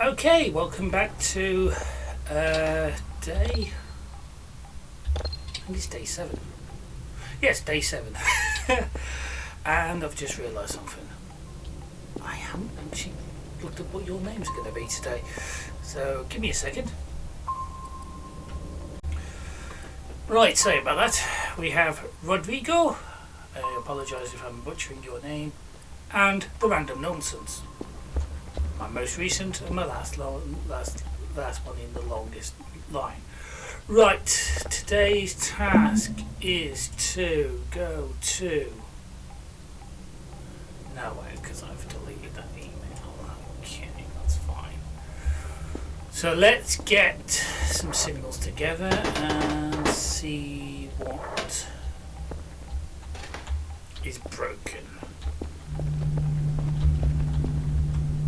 Okay, welcome back to day. I think it's day 7. Yes, day 7. And I've just realised something. I haven't actually looked at what your name's going to be today. So give me a second. Right, sorry about that. We have Rodrigo. I apologise if I'm butchering your name. And the Random Nonsense. My most recent and my last one in the longest line. Right, today's task is to go to nowhere because I've deleted that email. Okay, that's fine. So let's get some signals together and see what is broken.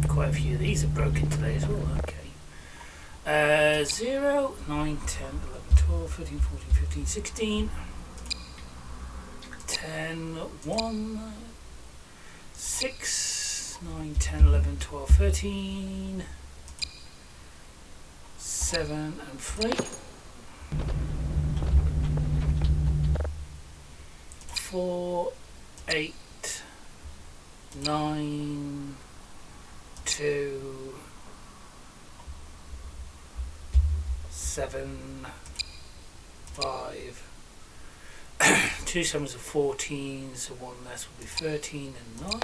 Quite a few of these are broken today as well. Okay. 0, 9, 10, 11, 12, 13, 14, 15, 16, 10, 1, 6, 9, 10, 11, 12, 13, 7 and 3, 4, 8, 9, 2, 7, 5, 2 sevens are 14, so 1 less will be 13 and 9.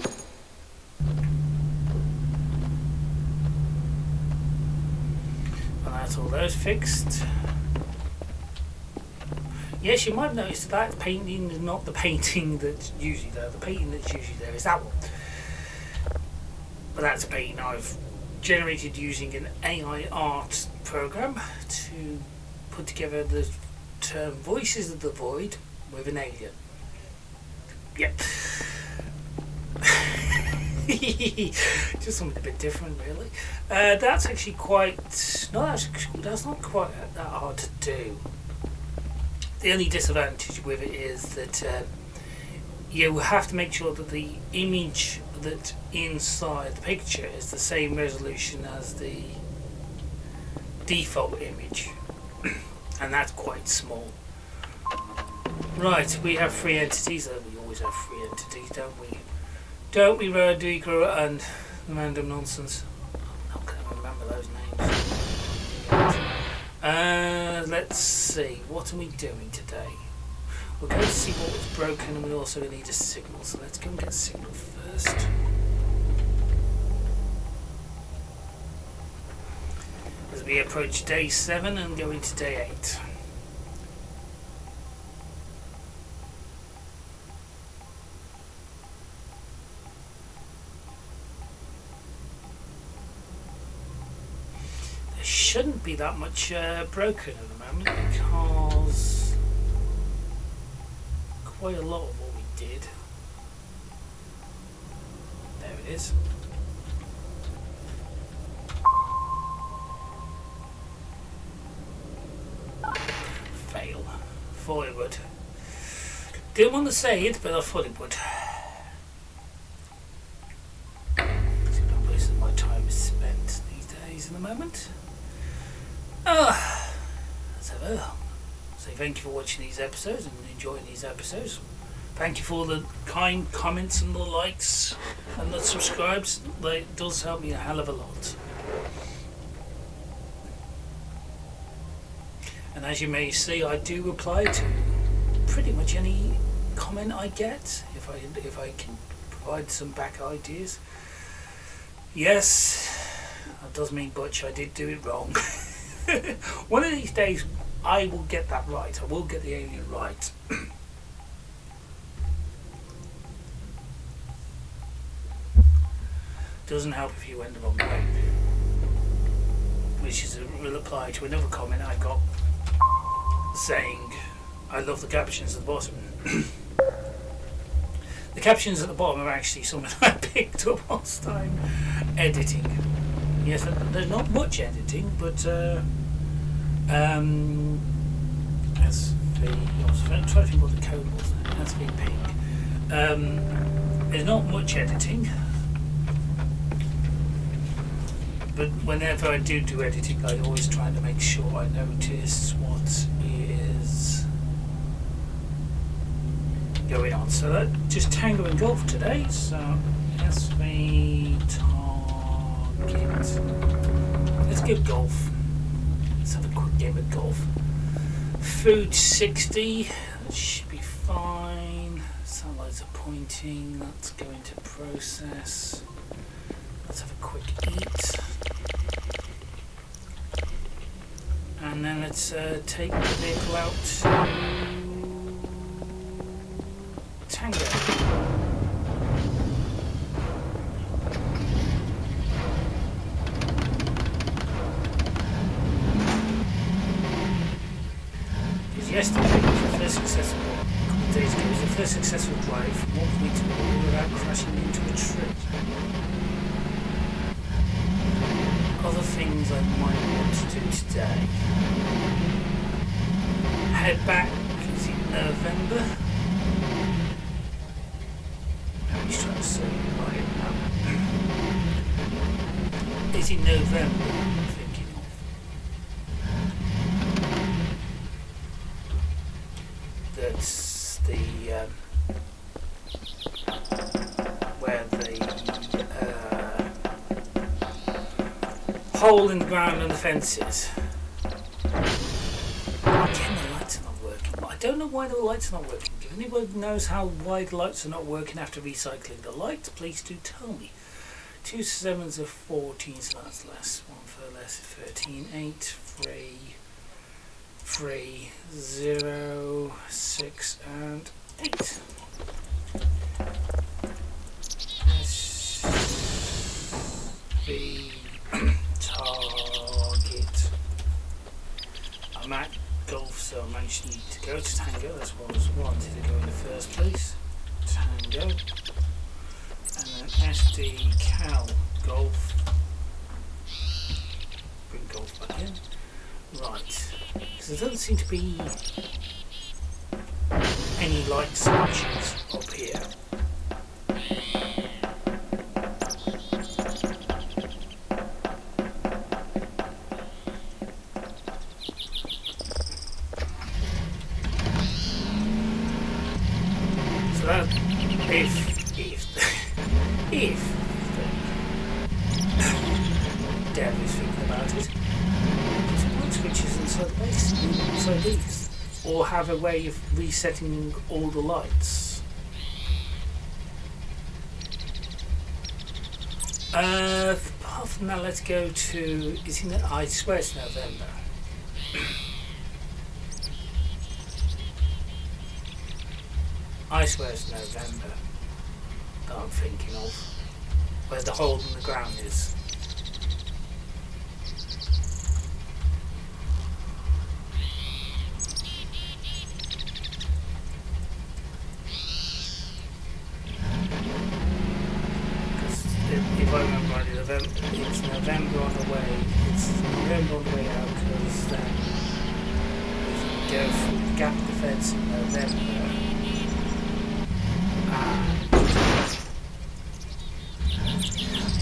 And that's all those fixed. Yes, you might notice that painting is not the painting that's usually there. The painting that's usually there is that one. But that's a painting I've generated using an AI art program to put together the term Voices of the Void with an alien. Yep. Just something a bit different, really. That's actually quite... that's not quite that hard to do. The only disadvantage with it is that you have to make sure that the image that's inside the picture is the same resolution as the default image, and that's quite small. Right, we have 3 entities. We always have 3 entities, don't we? Don't we, Rodrigo and the Random Nonsense? I'm not going to remember those names. Let's see, what are we doing today? We're going to see what was broken, and we also need a signal, so let's go and get a signal first. As we approach day 7 and go into day 8. There shouldn't be that much broken at the moment because quite a lot of what we did. There it is. Fail. Thought it would. Didn't want to say it, but I thought it would. See what places my time is spent these days in the moment. Let's have a say thank you for watching these episodes and enjoying these episodes. Thank you for the kind comments and the likes and the subscribes. It does help me a hell of a lot. And as you may see, I do reply to pretty much any comment I get if I can provide some back ideas. Yes, that does mean Butch, I did do it wrong. One of these days I will get that right. I will get the alien right. Doesn't help if you went the wrong way. Which is a reply to another comment I got saying I love the captions at the bottom. The captions at the bottom are actually something I picked up whilst I'm editing. Yes, there's not much editing, but SV, I was trying to think what the code was. SV pink. There's not much editing. but whenever I do editing, I always try to make sure I notice what is going on. So that just Tango and Golf today. So SV target. Let's go golf. Let's have a quick game of golf. Food 60. That should be fine. Satellites are pointing. That's going to process. Let's have a quick eat. And then let's take the vehicle out to Tango. Because yesterday was the first successful, a couple of days ago, was the first successful drive from 1 point to 1 without crashing into a tree. Other things I might want to do today. Head back, is it November? He's trying to say right now. Is it November I'm thinking of? That's the where the hole in the ground and the fences. Again, the lights are not working. I don't know why the lights are not working. If anybody knows how why the lights are not working after recycling the lights, please do tell me. 2 7s of 14, so that's less. 1 for less, 13, 8, 3, 0, 6, and 8. SV target. I'm at golf, so I managed to go to Tango. That's what I was wanted to go in the first place. Tango. And then SD Cal Golf. Bring golf back in. Right. Because there doesn't seem to be any light switches up here. If Dev is thinking about it, put some light switches inside the base, inside these, or have a way of resetting all the lights. Apart from that, let's go to. I swear it's November. I swear it's November that I'm thinking of, where the hole in the ground is. Because if I remember rightly, it's November on the way. It's November on the way out, because then if you go through the gap of the fence in November.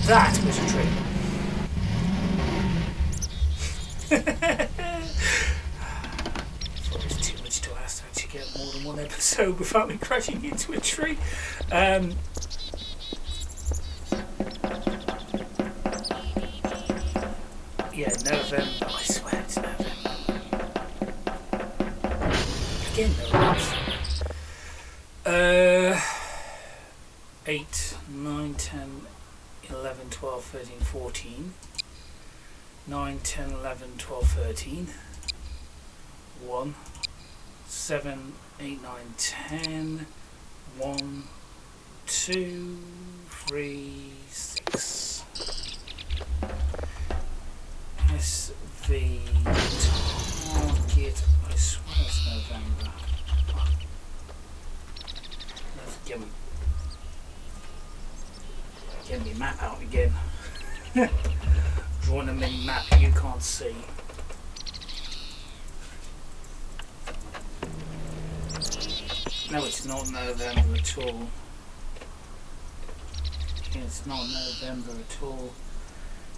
That was a trick. Thought it was too much to ask to actually get more than one episode without me crashing into a tree. Yeah, November. I swear it's November. Again, no. 8, 9, 10, 11, 12, 13, 14. 9, 10, 11, 12, 13. 1, 7, 8, 9, 10. 1, 2, 3, 6. SV target. I swear it's November. Let's get me map out again. Drawing a mini map you can't see. No, it's not November at all. It's not November at all.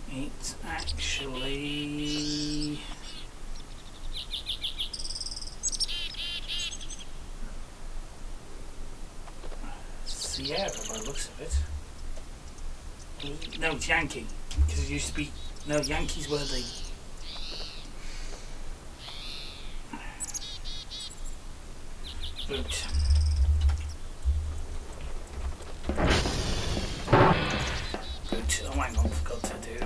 It's actually Sierra by the looks of it. No, it's Yankee, because it used to be. No, Yankees were the. Boot. Boot. Oh, hang on, forgot to do.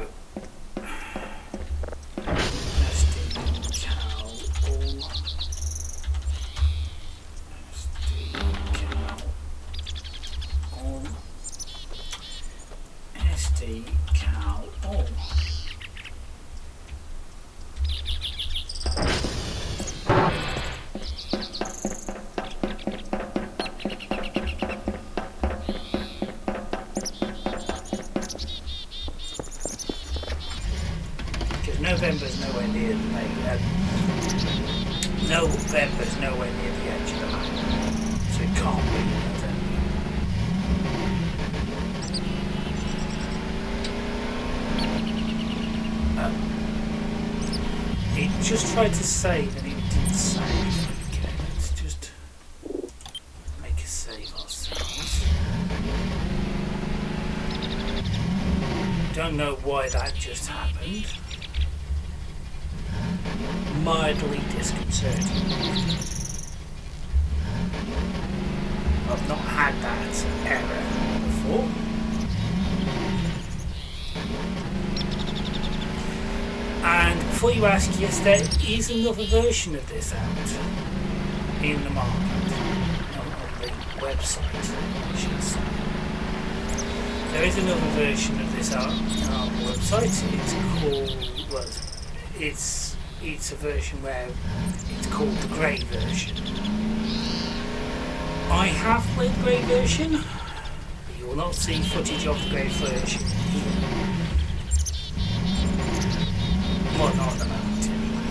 SD Cal all. SD Cal all. SD Cal all. November's nowhere near the November's nowhere near the edge of the map, so it can't be November. It just tried to save and it didn't save. Okay, let's just make a save ourselves. Don't know why that just happened. Mildly disconcerting. I've not had that error before. And before you ask, yes, there is another version of this out in the market, on the website, I should say. There is another version of this out on the website. It's called, well, it's a version where it's called the grey version. I have played the grey version, but you will not see footage of the grey version here. Well, not at the moment anyway.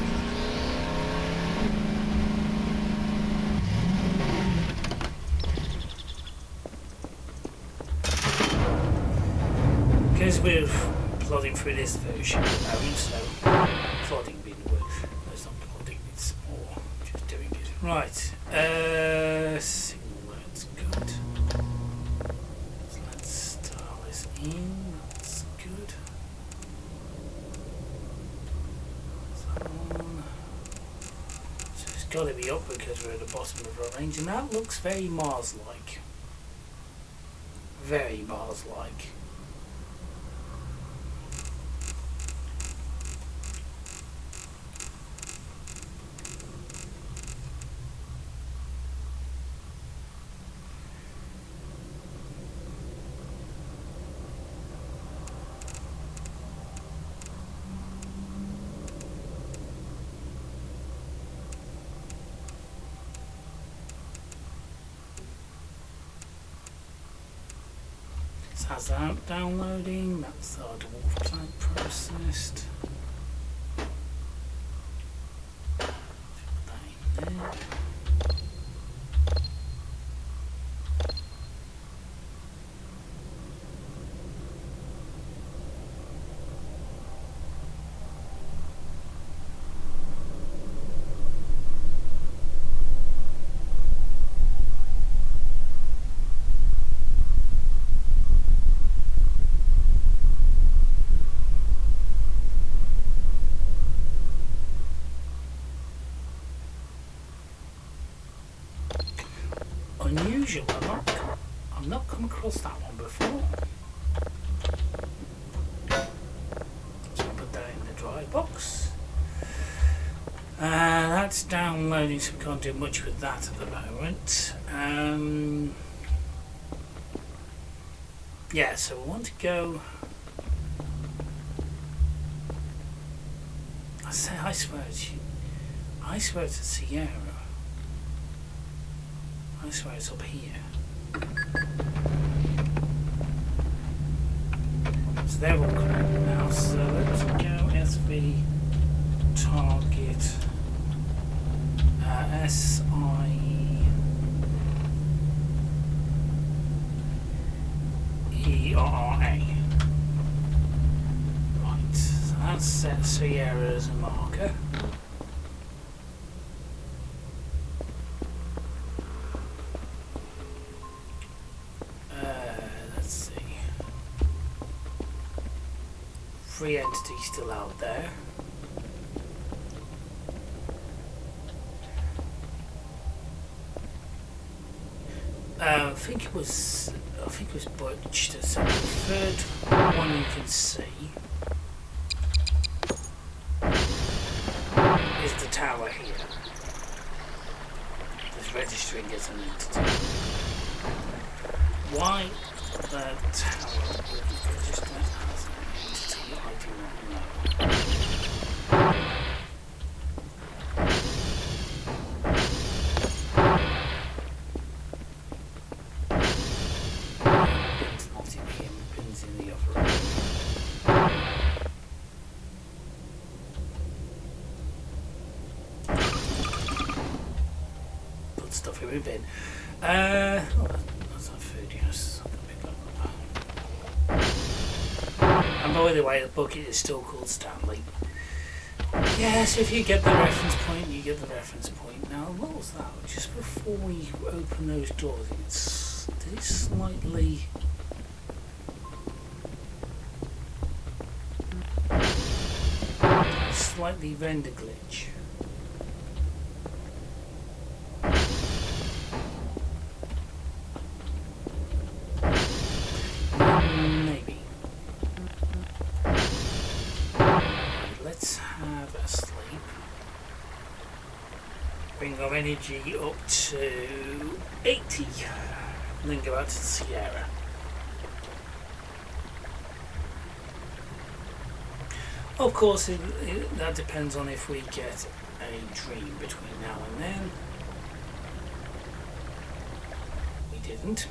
Because we're plodding through this version at the moment, so plodding being the word. It's not plodding, it's more just doing it. Right, signal, that's good. So let's start this in, that's good. That one. So it's got to be up because we're at the bottom of our range, and that looks very Mars-like. Very Mars-like. Has that downloading, that's our dwarf type processed. Put that in there. Unusual, I've not come across that one before. So I'll put that in the dry box. That's downloading, so we can't do much with that at the moment. Yeah, so we want to go. I swear it's a Sierra. I swear it's up here. So they're all correct now. So let's go SV target SIERRA. Right. Let's set Sierra as a marker. Let's see. 3 entities still out there. I think it was Butch that said the third one you can see is the tower here. That's registering as an entity. Why the tower wouldn't register as an entity, I do not know. Stuff in my bin. That's not food, yes. And by the way, the bucket is still called Stanley. Yes, if you get the reference point, you get the reference point. Now, what was that? Just before we open those doors, did it slightly render glitch? Maybe. Let's have a sleep. Bring our energy up to 80. And then go out to Sierra. Of course, that depends on if we get a dream between now and then. We didn't.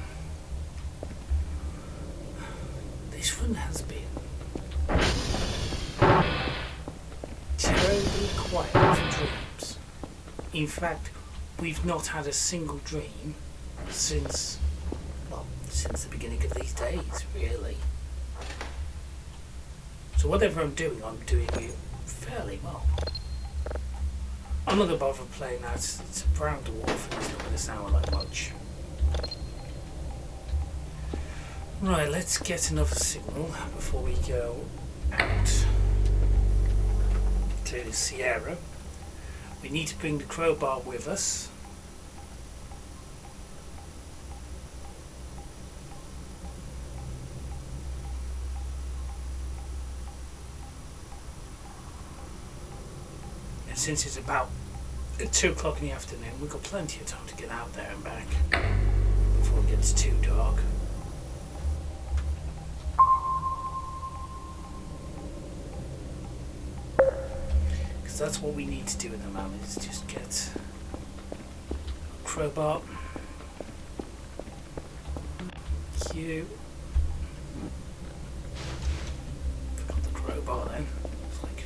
This one has been terribly quiet for dreams. In fact, we've not had a single dream since the beginning of these days, really. So whatever I'm doing it fairly well. I'm not going to bother playing that. It's a brown dwarf and it's not going to sound like much. Right, let's get another signal before we go out to Sierra. We need to bring the crowbar with us. And since it's about 2 o'clock in the afternoon, we've got plenty of time to get out there and back before it gets too dark. That's what we need to do in the moment, is just get a crowbar. Q. Forgot the crowbar then. It's like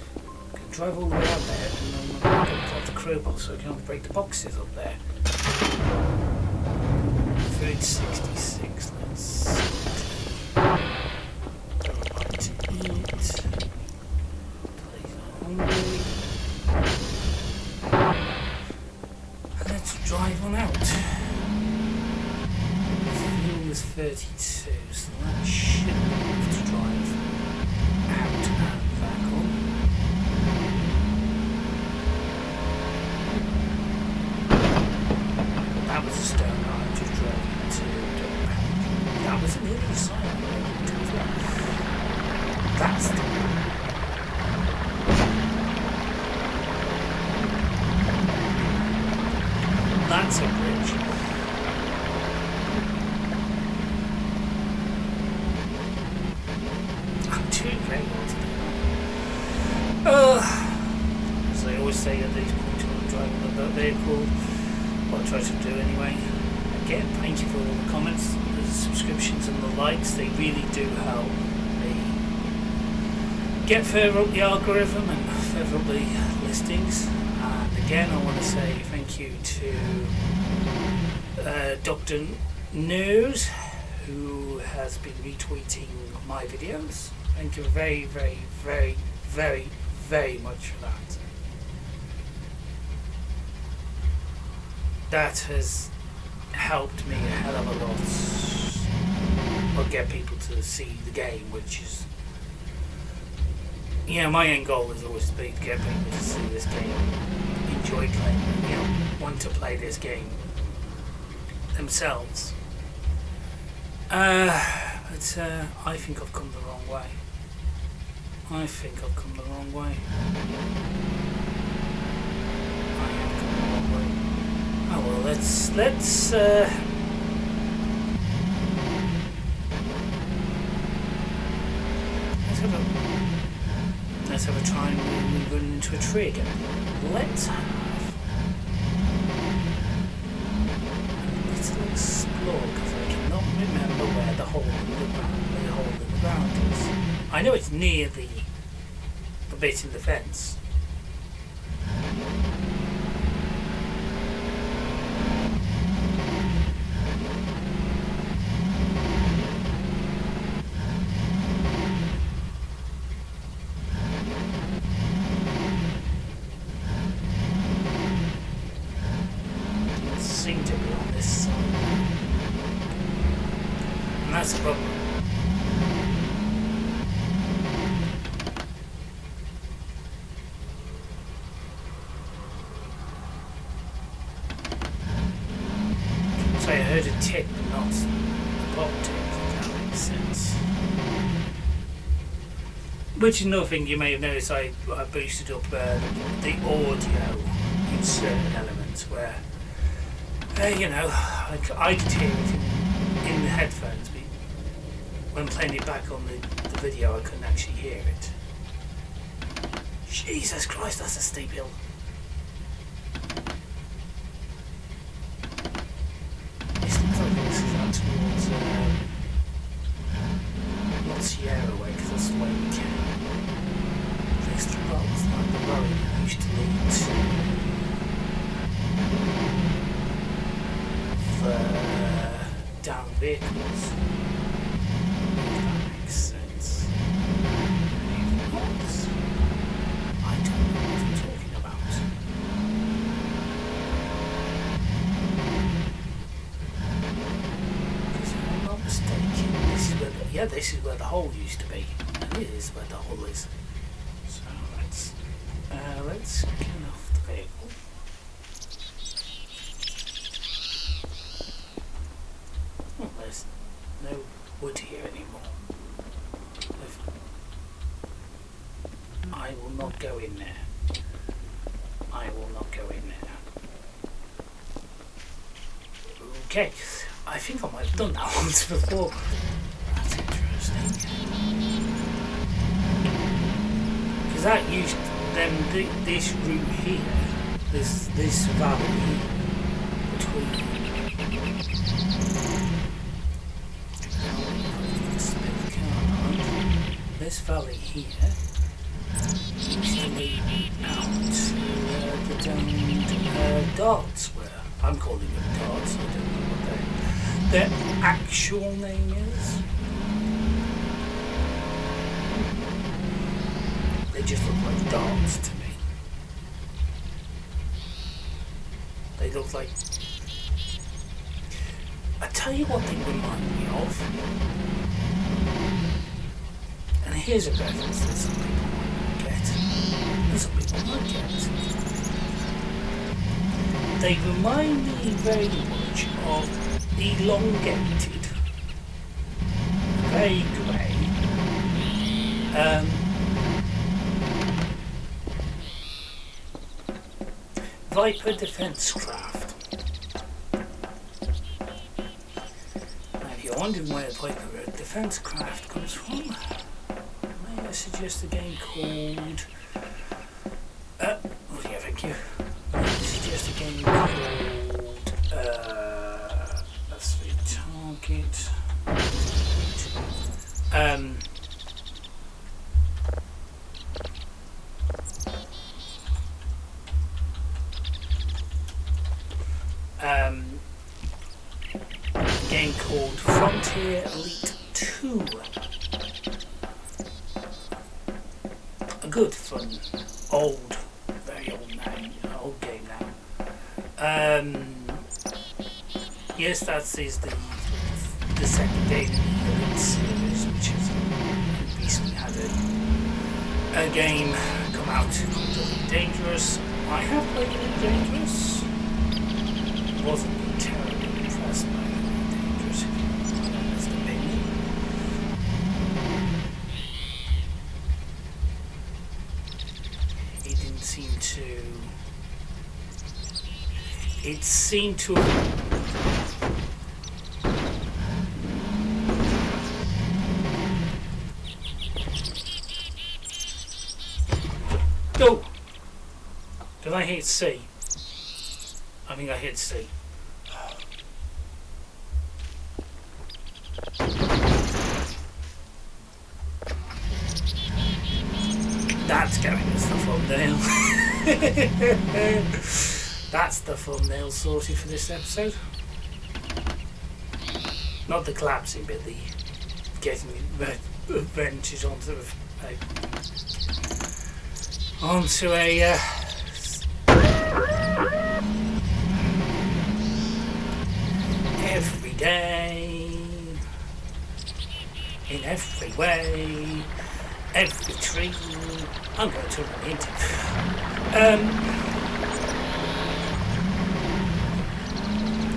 I can drive all the way out there and then I've got the crowbar so I can break the boxes up there. 366, let's go right to eat. Hungry. Drive on out. Fuel is 32, so that should be enough to drive out and back on. That was a stone I just drove into. That was an other side of the road as well. That's the That's a bridge. I'm too great as I always say at these points when I'm driving the vehicle, what I try to do anyway. Again, thank you for all the comments, the subscriptions and the likes. They really do help me get further up the algorithm and further up the listings. And again, I want to say thank you to Dr. News, who has been retweeting my videos. Thank you very, very, very, very, very much for that. That has helped me a hell of a lot. Or get people to see the game, which is, my end goal has always been to get people to see this game, enjoy playing, want to play this game themselves. But I think I've come the wrong way. I have come the wrong way. Oh well, let's have a try and we run into a tree again. Let's explore, because I cannot remember where the hole in the ground is. I know it's near the bit in the fence. Seem to be on this side, and that's a problem. So I heard a tip, not a pop tip, if that makes sense. Which is another thing you may have noticed. I boosted up the audio in certain elements where. I could hear it in the headphones, but when playing it back on the video I couldn't actually hear it. Jesus Christ, that's a steep hill. This looks like this is out towards not Sierra way, because that's the way we came. This looks like the road that used to lead to down vehicles. If that makes sense. If not, I don't know what I'm talking about. Because if I'm not mistaken, this is where the hole used to be. And it is where the hole is. So let's get off the vehicle. There's no wood here anymore. I will not go in there. Okay, I think I might have done that once before. That's interesting. Because that used this route here, this valley here, between. This valley here used to lead out to the domed darts, where I'm calling them darts. I don't know what their actual name is. They just look like darts to me. They look like. I tell you what they remind me of. And here's a reference that some people might get, and some people might get. They remind me very much of elongated, very grey, Viper defence craft. Now, if you're wondering where Viper defence craft comes from, may I suggest a game called... thank you. May I suggest a game called... that's the target. A game called Frontier Elite 2. A good fun, very old now, old game now. Yes, that is the second game in the series, which has recently had a game come out called Elite Dangerous. I have played Elite Dangerous. Wasn't terribly impressed by Elite Dangerous, if you want my honest opinion. It didn't seem to. It seemed to. Oh! Did I hit C? I think I hit C. That's going as the thumbnail. That's the thumbnail sorted for this episode. Not the collapsing bit, the getting adventures onto a every day, in every way, every tree. I'm going to run into.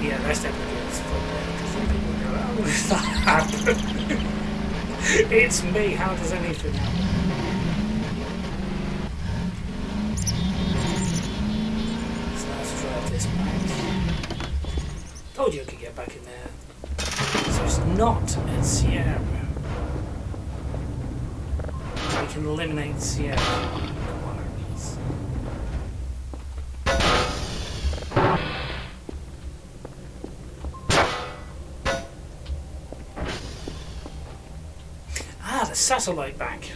Yeah, that's definitely it's fun there because some people go, "Oh, does that happen?" It's me. How does anything happen? So let's drive this back. Told you I could get back in there. So it's not a Sierra. We can eliminate Sierra. Requirements. The satellite bank.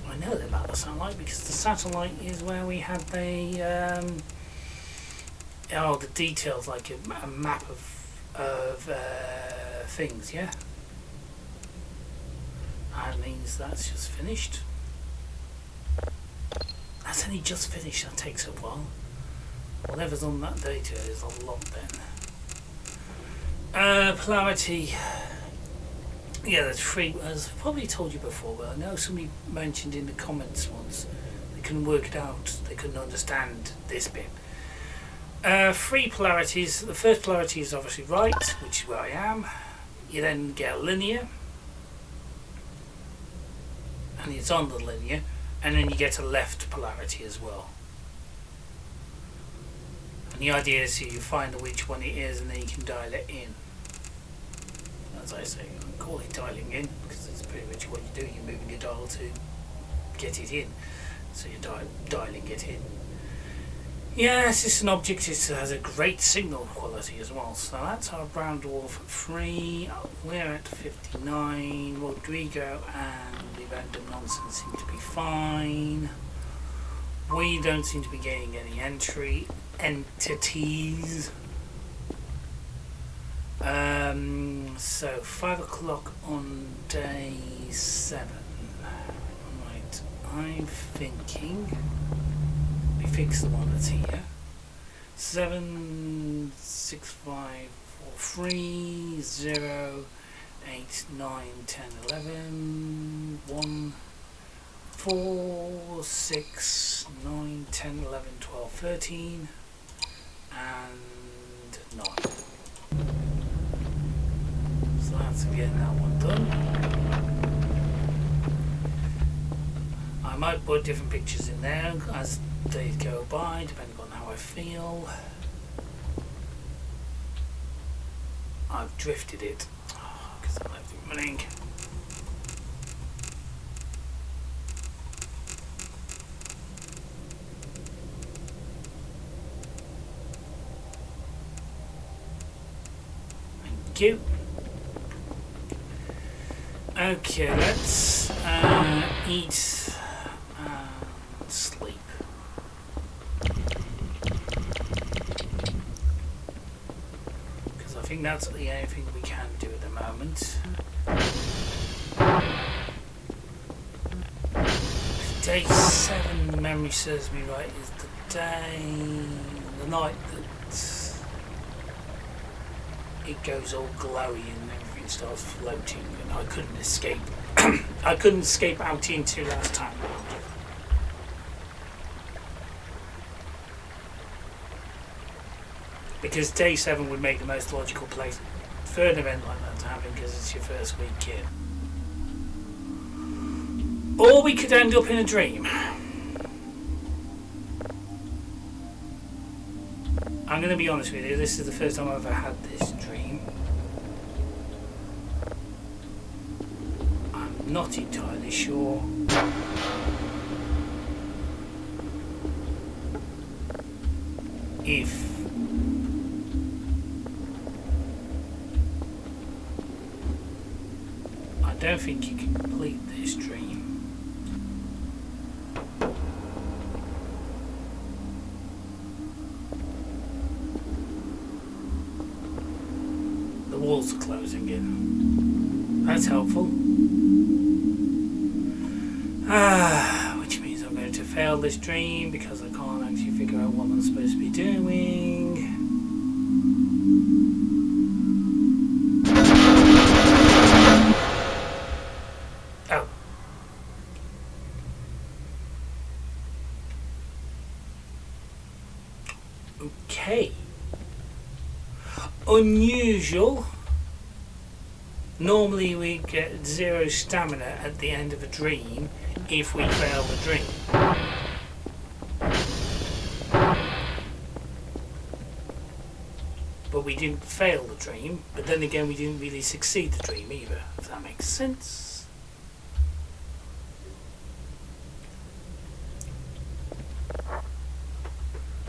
I know about the satellite because the satellite is where we had the the details, like a map of things. Yeah, that means that's just finished. That's only just finished. That takes a while. Whatever's on that data is a lot then. Polarity. Yeah, there's three, as I've probably told you before, but I know somebody mentioned in the comments once they couldn't work it out, they couldn't understand this bit. Three polarities. The first polarity is obviously right, which is where I am. You then get a linear, and it's on the linear, and then you get a left polarity as well. And the idea is you find which one it is, and then you can dial it in. As I say, I call it dialing in because it's pretty much what you do. You're moving your dial to get it in, so you're dialing it in. Yes, it's an object. It has a great signal quality as well. So that's our brown dwarf 3. We're at 59. Rodrigo and the random nonsense seem to be fine. We don't seem to be getting any entities. So 5 o'clock on day 7. Right, I'm thinking we fix the one that's here. 7, 6, 5, 4, 3, 0, 8, 9, 10, 11, 1, 4, 6, 9, 10, 11, 12, 13, and 9. So that's getting that one done. I might put different pictures in there as days go by, depending on how I feel. I've drifted it because I left it running. Thank you. Okay, let's eat and sleep. Because I think that's the only thing we can do at the moment. Day 7, memory serves me right, is the night that it goes all glowy and everything starts floating, and I couldn't escape. I couldn't escape out into last time round. Because day 7 would make the most logical place for an event like that to happen, because it's your first week in. Or we could end up in a dream. I'm going to be honest with you, this is the first time I've ever had this dream. I'm not entirely sure if I don't think you can complete this dream. The walls are closing in. That's helpful. Which means I'm going to fail this dream because I can't actually figure out what I'm supposed to be doing. Oh. Okay. Unusual. Normally we get 0 stamina at the end of a dream if we fail the dream. But we didn't fail the dream, but then again we didn't really succeed the dream either, if that makes sense.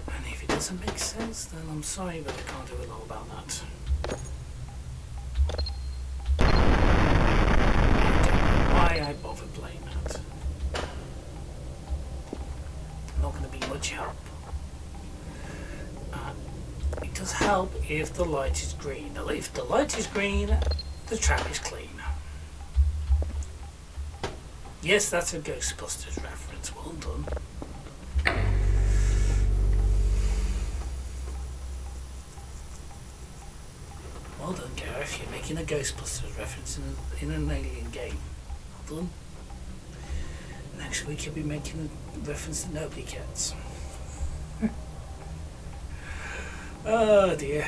And if it doesn't make sense, then I'm sorry, but I can't do a lot about that. I bother playing that. Not going to be much help. It does help if the light is green. If the light is green, the trap is clean. Yes, that's a Ghostbusters reference. Well done. Well done, Gareth. You're making a Ghostbusters reference in an alien game. Well done. Next week you'll be making a reference that nobody gets. Oh dear.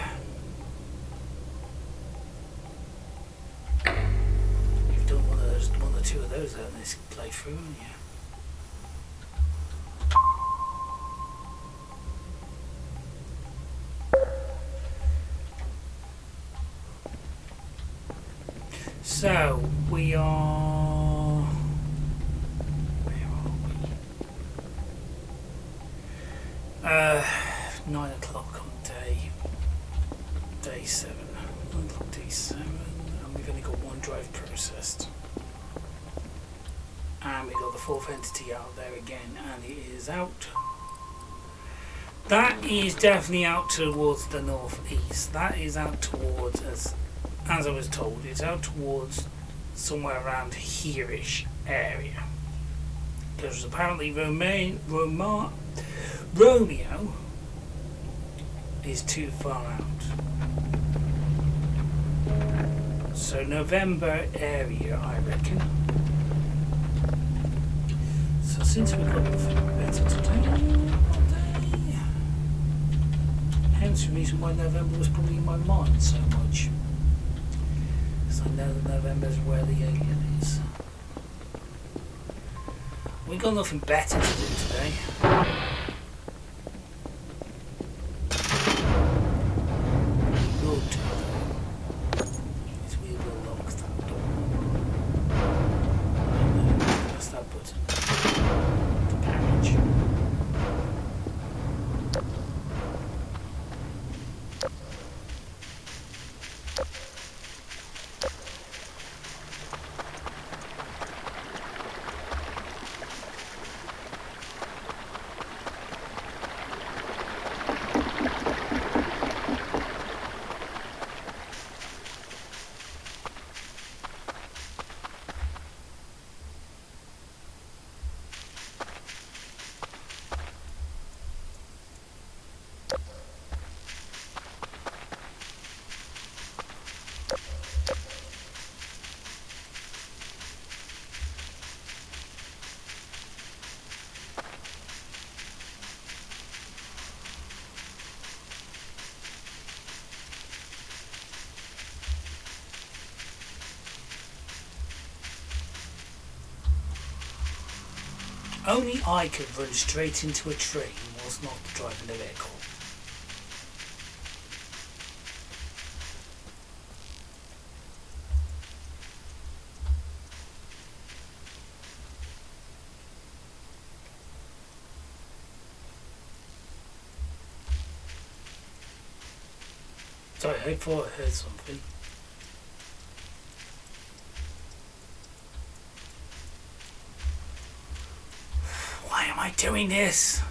You've done one or two of those out in this playthrough, haven't you? So we are. Where are we? 9 o'clock on day 7. 9 o'clock day 7, and we've only got one drive processed. And we got the 4th entity out there again, and it is out. That is definitely out towards the northeast. That is out towards, as I was told, it's out towards somewhere around here-ish area. Because apparently Romeo is too far out. So November area, I reckon. So since we've got nothing better to do, hence the reason why November was probably in my mind so much. Because I know that November is where the alien is. We've got nothing better to do today. Only I could run straight into a tree whilst not driving the vehicle. Sorry, I thought I heard something. Why am I doing this?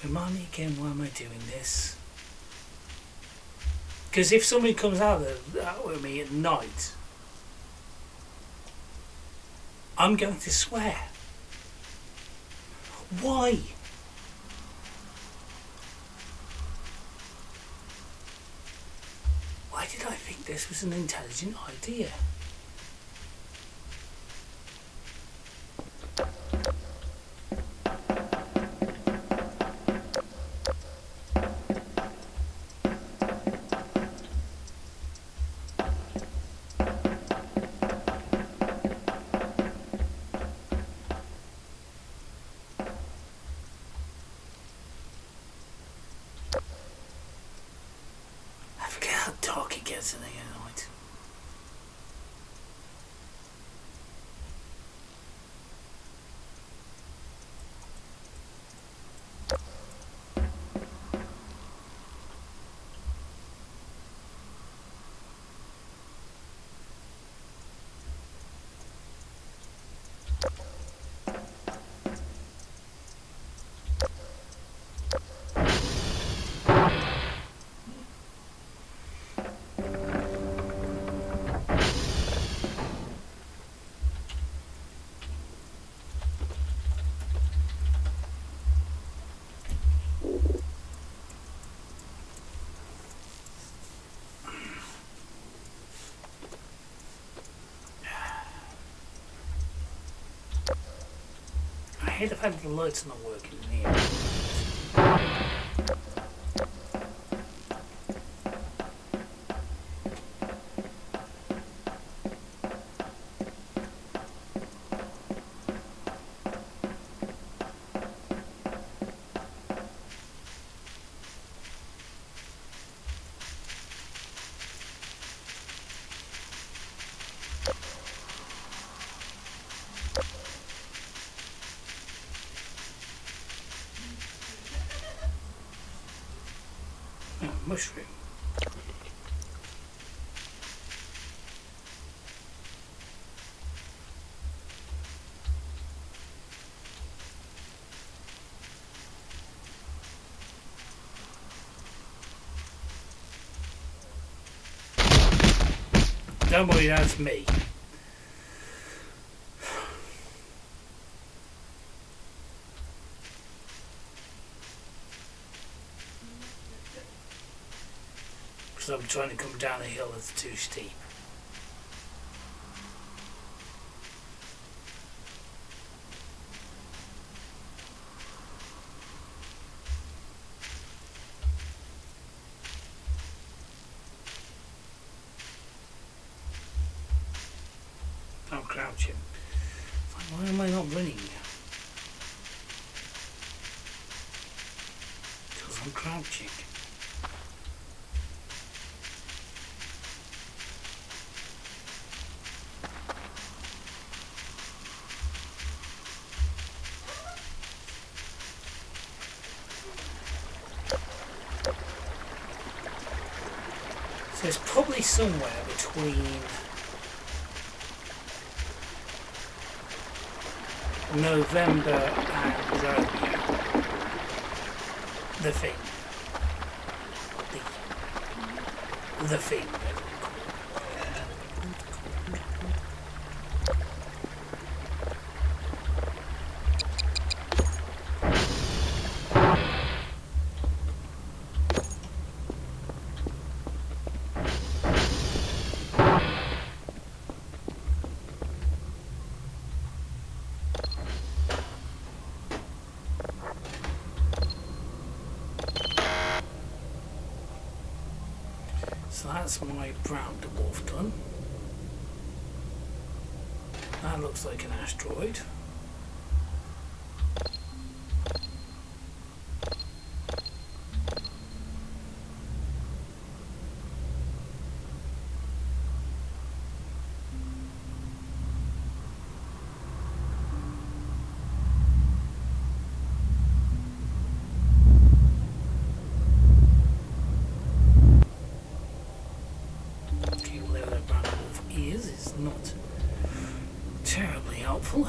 Remind me again, why am I doing this? Because if somebody comes out with me at night, I'm going to swear. Why? Why did I think this was an intelligent idea? I forget how dark it gets in the night. I hate the fact that the lights are not working in here. Oh, mushroom. Don't worry, that's me. Because I'm trying to come down a hill that's too steep. I'm crouching. Why am I not running? Because I'm crouching. So it's probably somewhere between November and Romeo. The thing. The thing. that's my brown dwarf done. That looks like an asteroid. Not terribly helpful.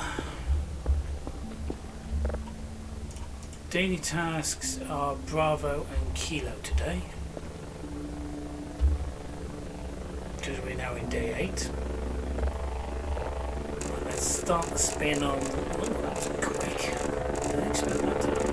Daily tasks are Bravo and Kilo today, because we're now in day 8. Let's start the spin on. Oh, that's quick. Didn't expect that to happen.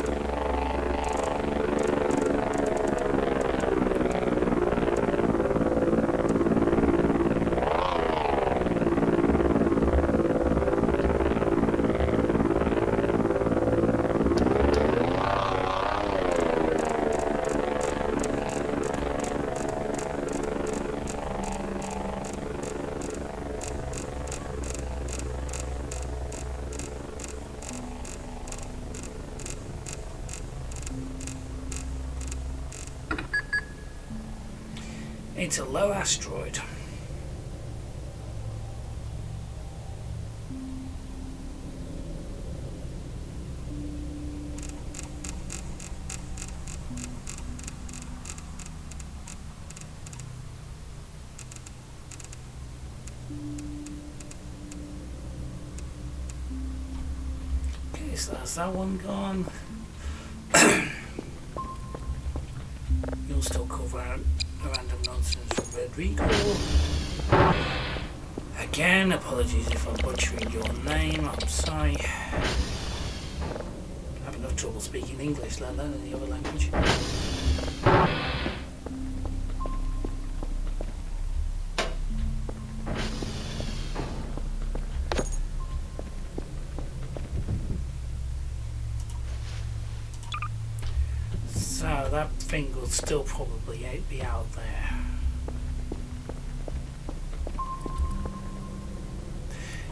It's a low asteroid. Okay, so that's that one gone. You'll still cover out random nonsense from Rodrigo. Again, apologies if I'm butchering your name, I'm sorry. I have enough trouble speaking English, let alone any other language. So that thing will still probably be out there.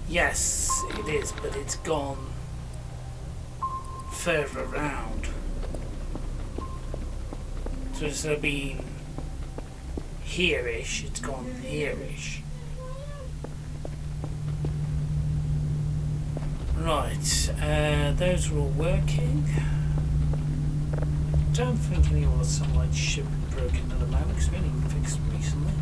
Yes, it is, but it's gone further around. So instead of being here-ish, it's gone here-ish. Right, those are all working. Don't think any of the sunlight should be broken at the moment because we only fixed them recently.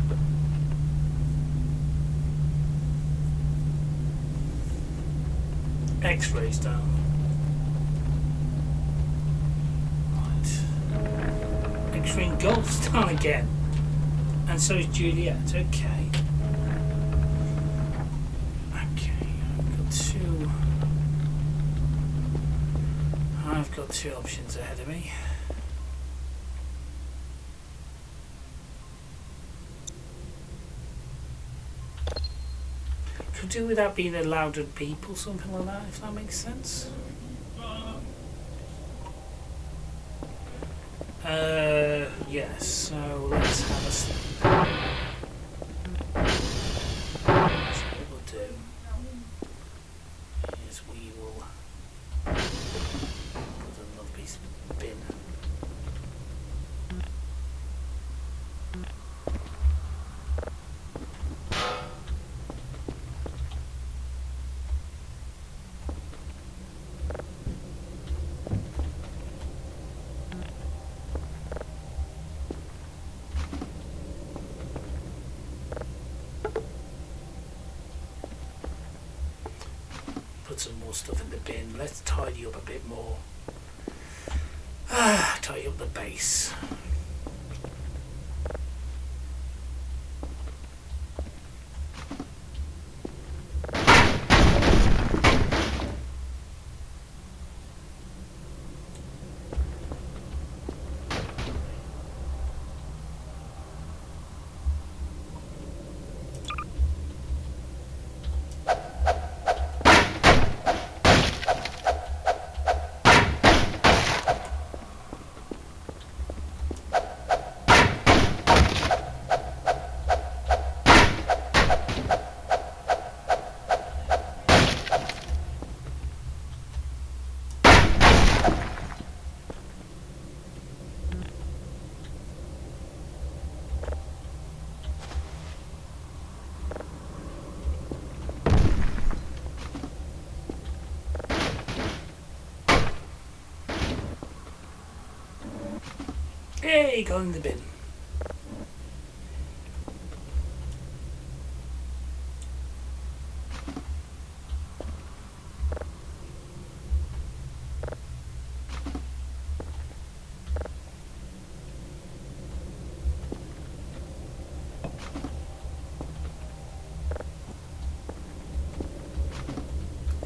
X-rays down. Right. X-ray Golf's down again. And so is Juliet. Okay. Okay, I've got two options ahead of me. Could do without being allowed at people, something like that, if that makes sense. Yes, so let's have a sleep. So what we'll do is we will put another piece of bin. Some more stuff in the bin. Let's tidy up a bit more. Tidy up the base. Hey, got in the bin.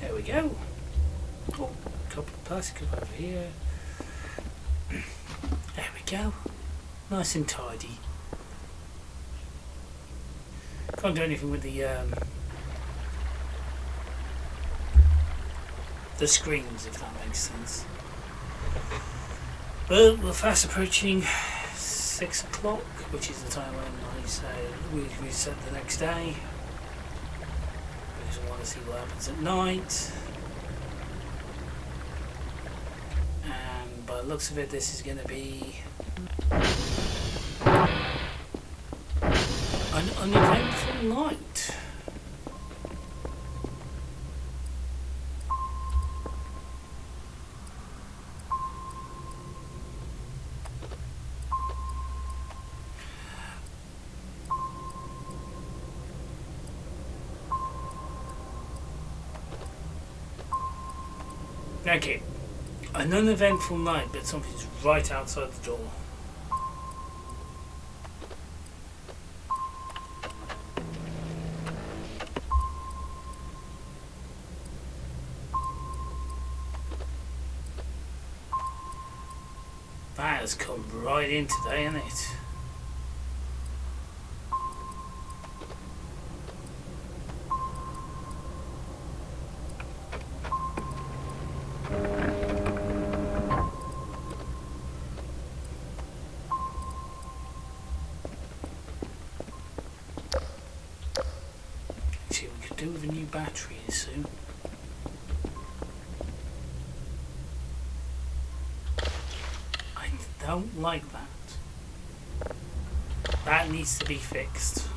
There we go. Oh, couple of plastic over here. There we go. Nice and tidy. Can't do anything with the screens, if that makes sense. Well, we're fast approaching 6 o'clock, which is the time when I say we reset the next day, because I want to see what happens at night. And by the looks of it, this is going to be an uneventful night. Okay, an uneventful night, but something's right outside the door. That has come right in today, hasn't it? See what we could do with a new battery soon. I don't like that. That needs to be fixed.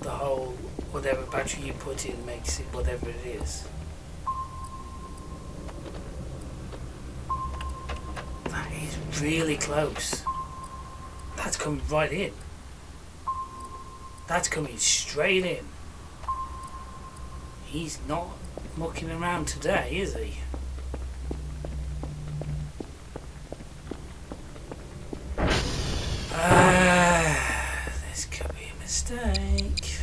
The whole whatever battery you put in makes it whatever it is. That is really close. That's coming right in. That's coming straight in. He's not mucking around today, is he? This could be a mistake.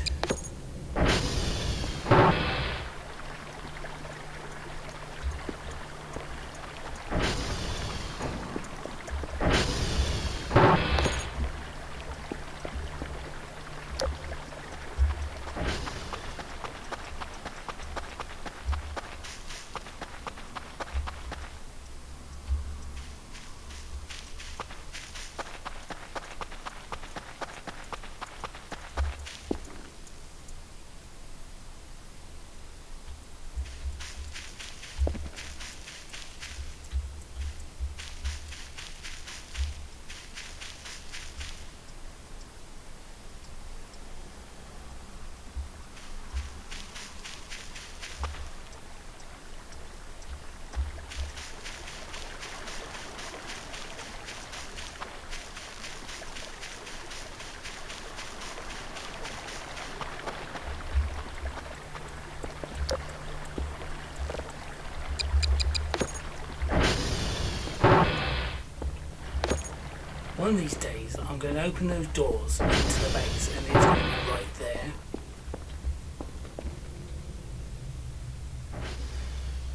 One of these days, I'm going to open those doors into the base, and it's going to be right there.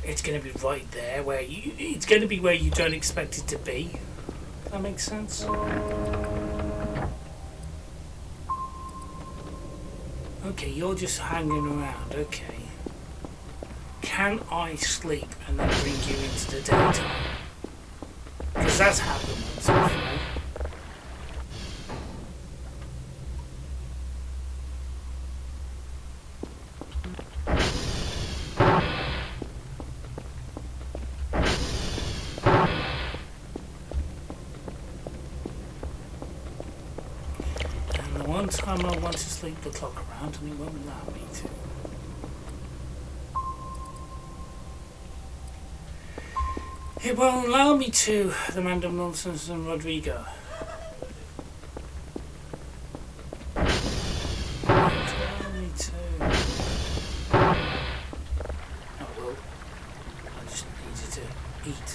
It's going to be right there, where it's going to be where you don't expect it to be. Does that make sense? Okay, you're just hanging around. Okay. Can I sleep and then bring you into the daytime? Because that's happened once before. One time I want to sleep the clock around and it won't allow me to. It won't allow me to, the Random Nonsense and Rodrigo. It won't allow me to. Oh well, I just needed to eat.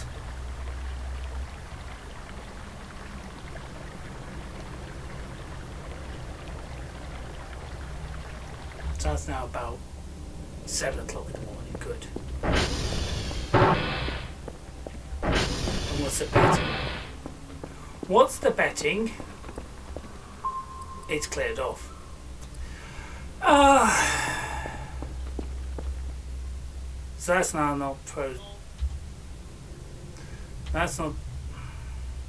So it's now about 7 o'clock in the morning. Good. And what's the betting? What's the betting? It's cleared off. So that's now not pro. That's not.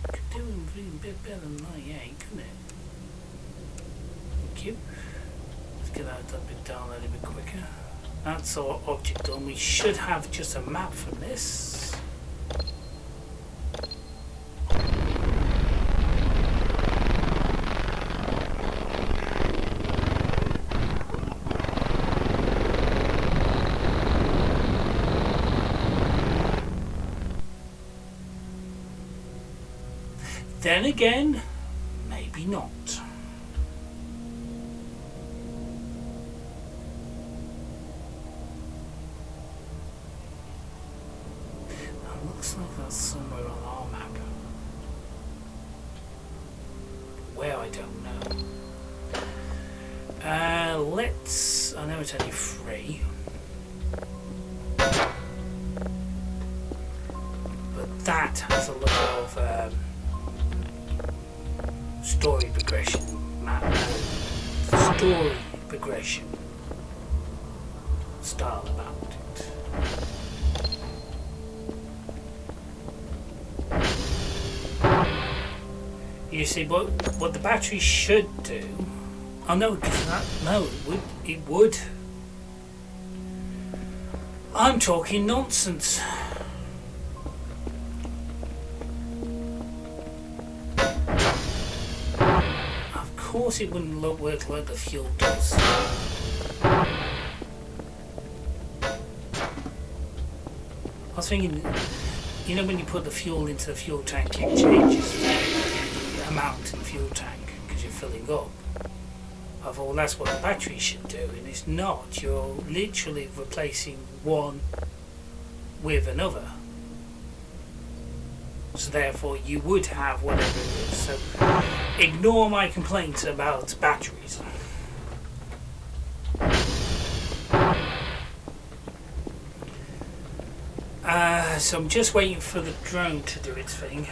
Could do a bit better than 98, couldn't it? Thank you. Let's get that a bit down a little bit quicker. That's our object done. We should have just a map from this. Then again, maybe not. That looks like that's somewhere on our map. Where, I don't know. Let's... I know it's only free. But that has a lot of... story progression map, story progression style about it. You see, what the battery should do. Oh no, no, it would. I'm talking nonsense. Of course it wouldn't work like the fuel does. I was thinking, you know, when you put the fuel into the fuel tank, it changes the amount in the fuel tank because you're filling up. I thought, well, that's what the battery should do, and it's not. You're literally replacing one with another. So therefore you would have whatever it is. So ignore my complaints about batteries. So I'm just waiting for the drone to do its thing.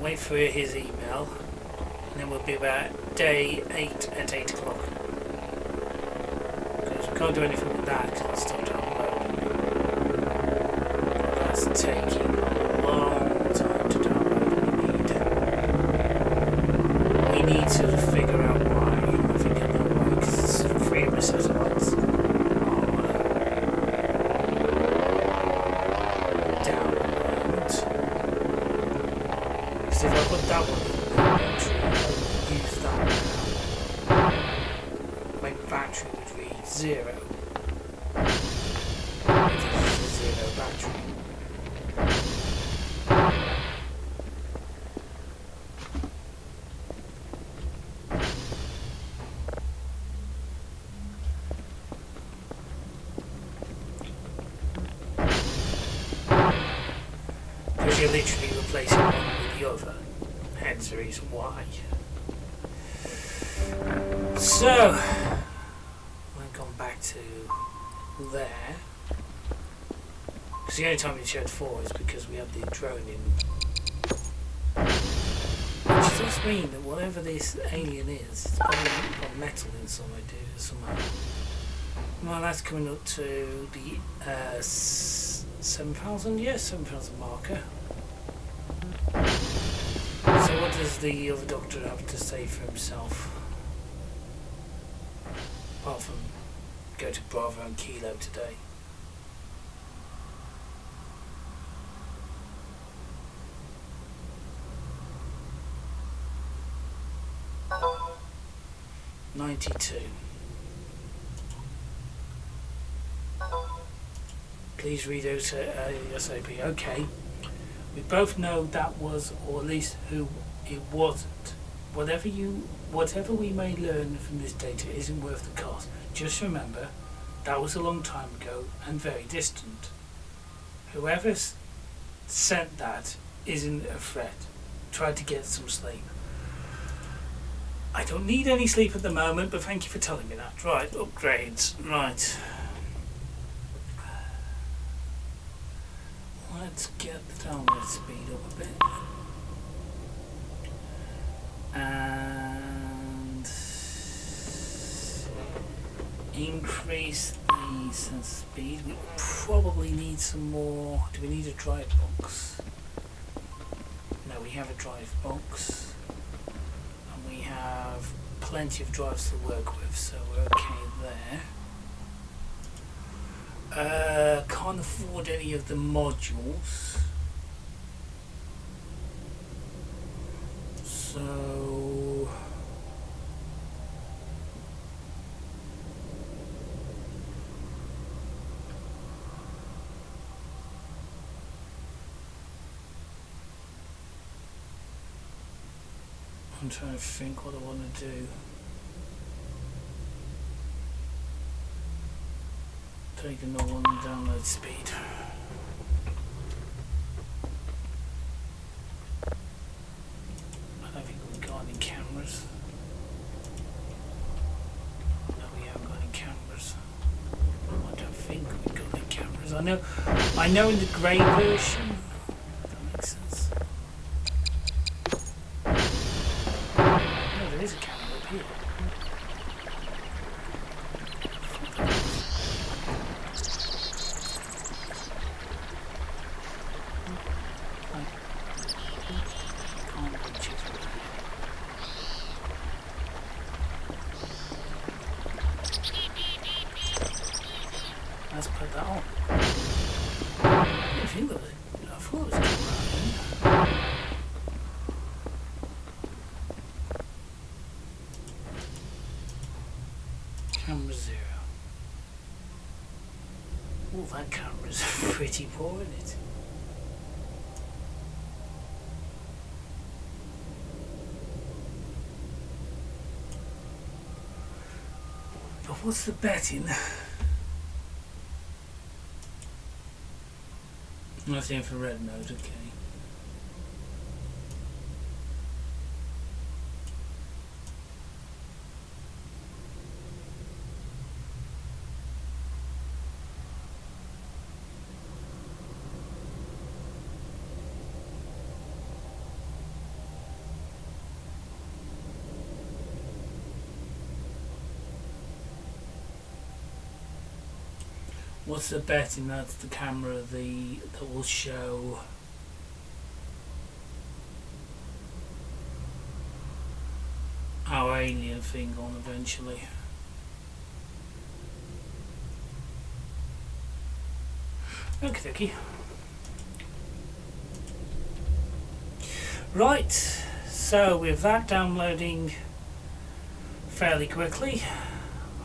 Wait for his email, and then we'll be about day 8 at 8 o'clock. Because we can't do anything with that because it's still downloading. That's taking a long time to download. We need to figure out why. I think I know why, because it's 3 of the satellites are down at the moment. Because if I put that one in, use that now, my battery would read 0. It is a 0 battery. Because you're literally replacing one with the other. Hence the reason why. So, I've gone back to there. Because the only time it showed 4 is because we have the drone in. Which does mean that whatever this alien is, it's probably got metal inside it somehow. Well, that's coming up to the 7,000, yes, 7,000 marker. So what does the other doctor have to say for himself? Apart from go to Bravo and Kilo today. $92. Please read out ASAP. Okay. We both know that was, or at least who it wasn't. Whatever we may learn from this data isn't worth the cost. Just remember, that was a long time ago and very distant. Whoever sent that isn't a threat. Try to get some sleep. I don't need any sleep at the moment, but thank you for telling me that. Right, upgrades. Right. Let's get the download speed up a bit. And increase the sensor speed. We probably need some more. Do we need a drive box? No, we have a drive box. And we have plenty of drives to work with, so we're okay there. Can't afford any of the modules. So I'm trying to think what I want to do. Take a normal download speed. I don't think we've got any cameras. No, we haven't got any cameras. I don't think we've got any cameras. I know in the grey version. That makes sense. No, there is a camera up here. Let's put that on. I think there was, I thought it was a camera. Camera 0. Oh, that camera's pretty poor, isn't it? But what's the betting? That's the infrared mode, okay. What's the betting that's the camera that will show our alien thing on eventually? Okie dokie. Right, so with that downloading fairly quickly,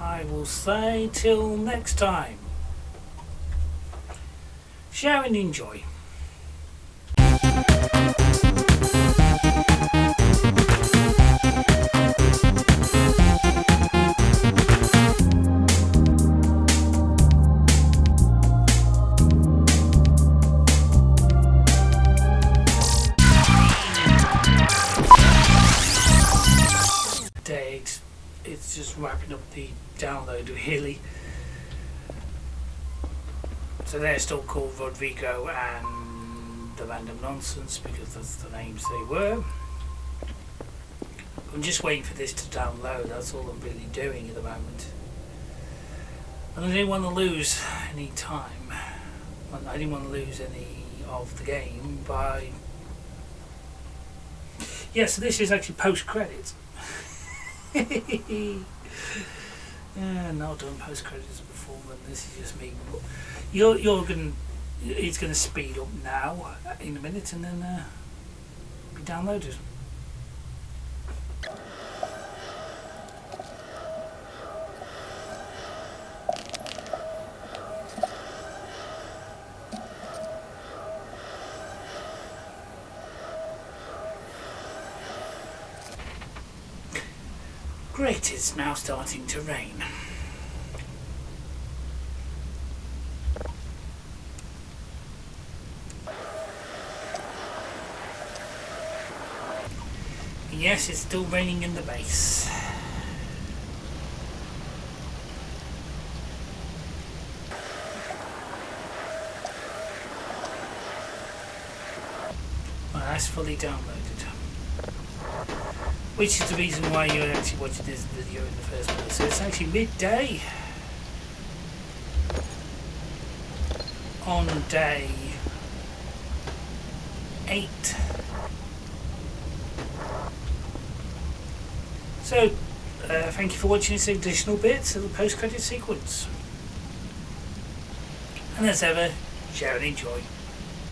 I will say till next time. Share and enjoy. It's just wrapping up the download really. So they're still called Rodrigo and the Random Nonsense because that's the names they were. I'm just waiting for this to download, that's all I'm really doing at the moment. And I didn't want to lose any time. I didn't want to lose any of the game by... Yeah, so this is actually post-credits. Yeah, not done post-credits before, but this is just me. It's gonna speed up now in a minute and then be downloaded. Great, it's now starting to rain. Yes, it's still raining in the base. Well, that's fully downloaded. Which is the reason why you're actually watching this video in the first place. So it's actually midday on day 8. So, thank you for watching this additional bits of the post-credit sequence. And as ever, share and enjoy.